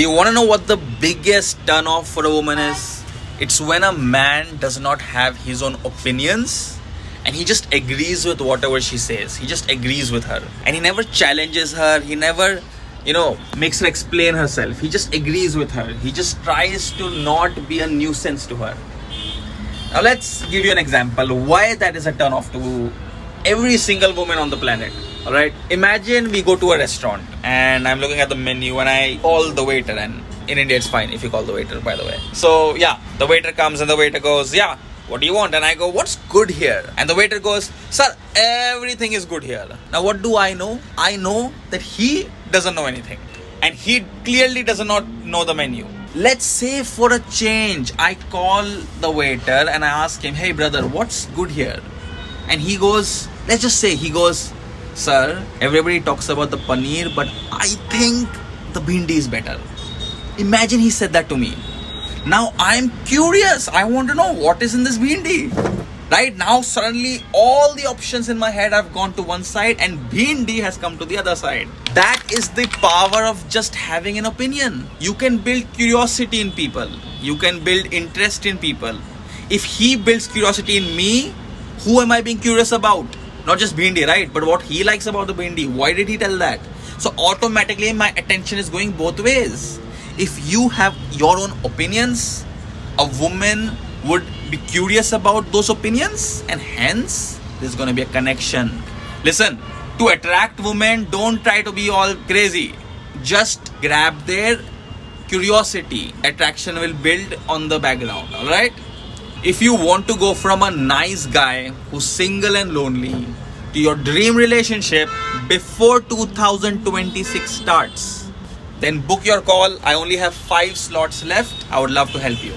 Do you want to know what the biggest turn off for a woman is? It's when a man does not have his own opinions and he just agrees with whatever she says. He just agrees with her and he never challenges her. He never, makes her explain herself. He just agrees with her. He just tries to not be a nuisance to her. Now let's give you an example why that is a turn off to every single woman on the planet. Alright, imagine we go to a restaurant and I'm looking at the menu and I call the waiter, and in India it's fine if you call the waiter, by the way. So yeah, the waiter comes and the waiter goes, yeah, what do you want? And I go, what's good here? And the waiter goes, sir, everything is good here. Now what do I know? I know that he doesn't know anything and he clearly does not know the menu. Let's say for a change, I call the waiter and I ask him, hey brother, what's good here? And he goes, let's just say he goes, sir, everybody talks about the paneer, but I think the bhindi is better. Imagine he said that to me. Now I'm curious. I want to know what is in this bhindi. Right now, suddenly all the options in my head have gone to one side and bhindi has come to the other side. That is the power of just having an opinion. You can build curiosity in people. You can build interest in people. If he builds curiosity in me, who am I being curious about? Not just bhindi, right? But what he likes about the bhindi. Why did he tell that? So automatically my attention is going both ways. If you have your own opinions, a woman would be curious about those opinions and hence there's going to be a connection. Listen, to attract women, don't try to be all crazy. Just grab their curiosity. Attraction will build on the background, alright? If you want to go from a nice guy who's single and lonely to your dream relationship before 2026 starts, then book your call. I only have 5 slots left. I would love to help you.